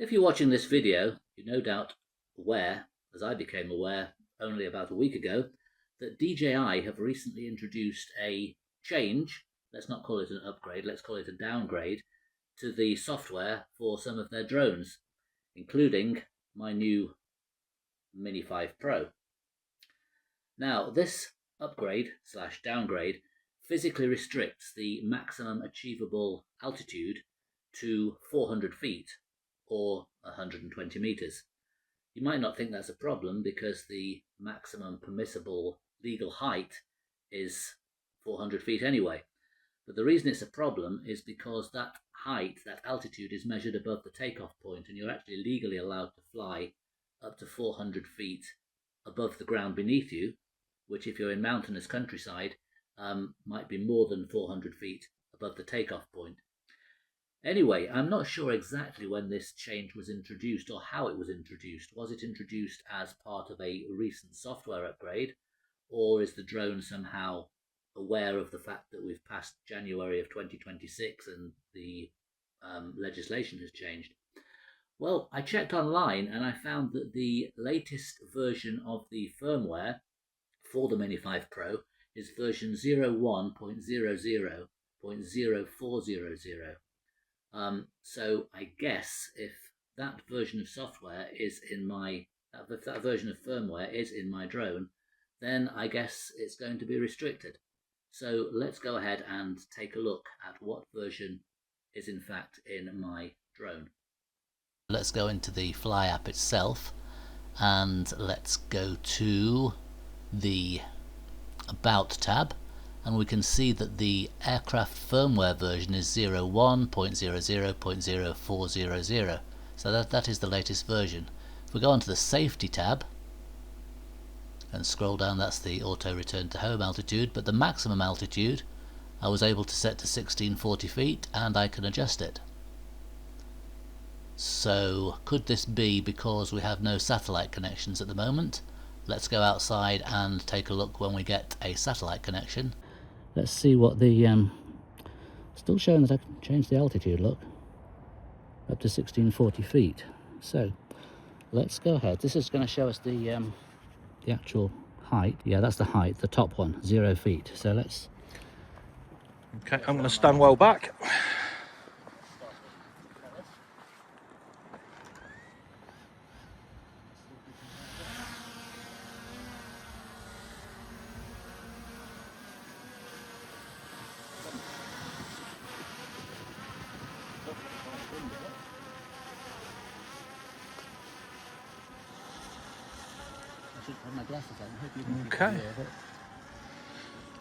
If you're watching this video, you're no doubt aware, as I became aware only about a week ago, that DJI have recently introduced a change, let's not call it an upgrade, let's call it a downgrade, to the software for some of their drones, including my new Mini 5 Pro. Now, this upgrade slash downgrade physically restricts the maximum achievable altitude to 400 feet or 120 meters. You might not think that's a problem because the maximum permissible legal height is 400 feet anyway. But the reason it's a problem is because that height, that altitude, is measured above the takeoff point, and you're actually legally allowed to fly up to 400 feet above the ground beneath you, which if you're in mountainous countryside might be more than 400 feet above the takeoff point. Anyway, I'm not sure exactly when this change was introduced or how it was introduced. Was it introduced as part of a recent software upgrade, or is the drone somehow aware of the fact that we've passed January of 2026 and the legislation has changed? Well, I checked online and I found that the latest version of the firmware for the Mini 5 Pro is version 01.00.0400. So I guess if that version of software is in my, if that version of firmware is in my drone, then I guess it's going to be restricted. So let's go ahead and take a look at what version is in fact in my drone. Let's go into the Fly app itself and let's go to the About tab, and we can see that the aircraft firmware version is 01.00.0400. So that is the latest version. If we go onto the Safety tab and scroll down, that's the auto return to home altitude, but the maximum altitude I was able to set to 1640 feet and I can adjust it. So could this be because we have no satellite connections at the moment? Let's go outside and take a look when we get a satellite connection. Let's see what the still showing that I can change the altitude, look, up to 1640 feet. So let's go ahead. This is going to show us the actual height. Yeah, that's the height, the top one, 0 feet. So let's... Okay, I'm going to stand well back. 'Kay.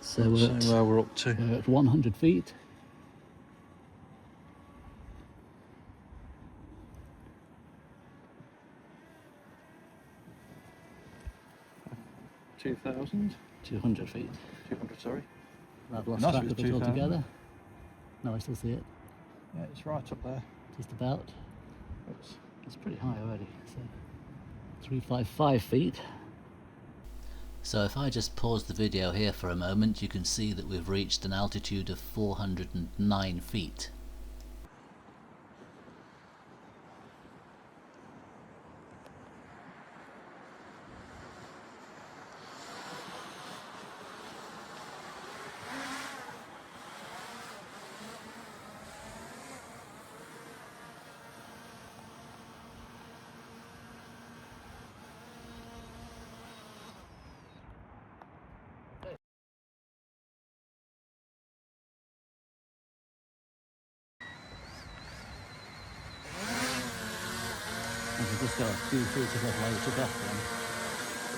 So we're up to. We're at 100 feet. Two 200 feet. 200, sorry. I've lost No, track it's of it 2,000. altogether. No, I still see it. Yeah, it's right up there. Just about. Oops. It's pretty high already. So 355 feet. So if I just pause the video here for a moment, you can see that we've reached an altitude of 409 feet. And you just go a few feet above where you took off from,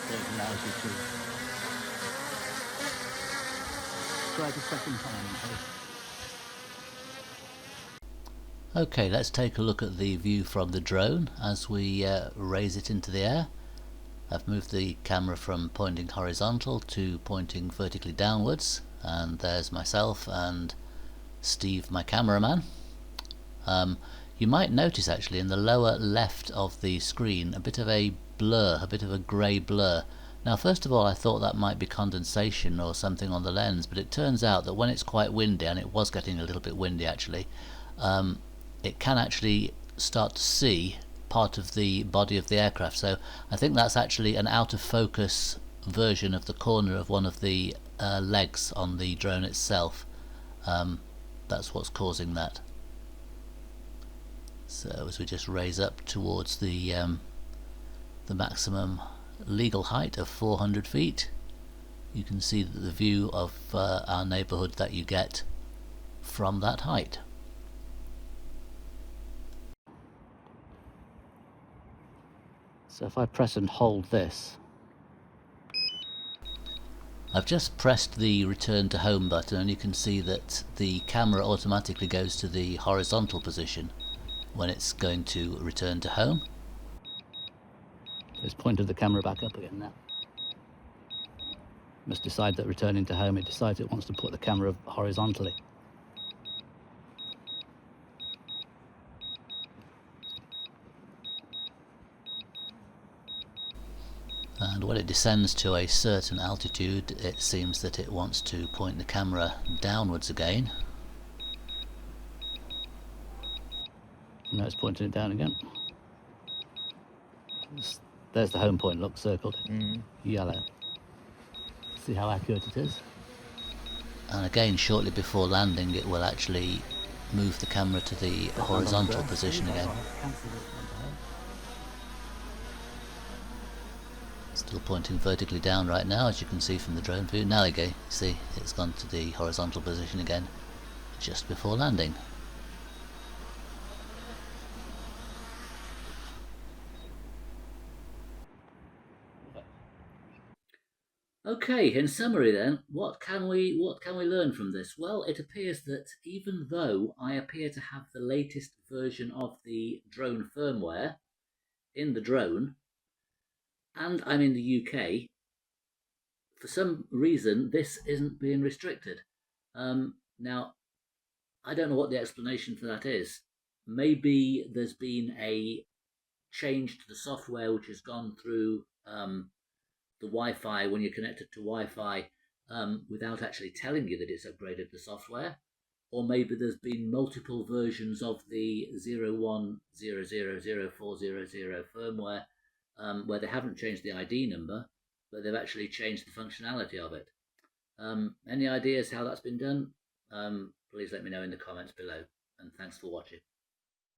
so it allows you to try the second time. Okay, let's take a look at the view from the drone as we raise it into the air. I've moved the camera from pointing horizontal to pointing vertically downwards, and there's myself and Steve, my cameraman. You might notice actually in the lower left of the screen a bit of a blur, a bit of a grey blur. Now first of all I thought that might be condensation or something on the lens, but it turns out that when it's quite windy, and it was getting a little bit windy actually, it can actually start to see part of the body of the aircraft. So I think that's actually an out of focus version of the corner of one of the legs on the drone itself. That's what's causing that. So as we just raise up towards the maximum legal height of 400 feet, you can see the view of our neighbourhood that you get from that height. So if I press and hold this, I've just pressed the return to home button, and you can see that the camera automatically goes to the horizontal position when it's going to return to home. It's pointed the camera back up again now. Must decide that returning to home, it decides it wants to put the camera horizontally. And when it descends to a certain altitude, it seems that it wants to point the camera downwards again. Now it's pointing it down again. There's the home point, look, circled. Yellow. See how accurate it is? And again, shortly before landing, it will actually move the camera to the horizontal position again. Still pointing vertically down right now, as you can see from the drone view. Now you go, see, it's gone to the horizontal position again just before landing. Okay, in summary then, what can we learn from this? Well, it appears that even though I appear to have the latest version of the drone firmware in the drone, and I'm in the UK, for some reason this isn't being restricted. Now, I don't know what the explanation for that is. Maybe there's been a change to the software which has gone through the Wi-Fi when you're connected to Wi-Fi without actually telling you that it's upgraded the software. Or maybe there's been multiple versions of the 01000400 firmware where they haven't changed the ID number, but they've actually changed the functionality of it. Any ideas how that's been done? Please let me know in the comments below, and thanks for watching.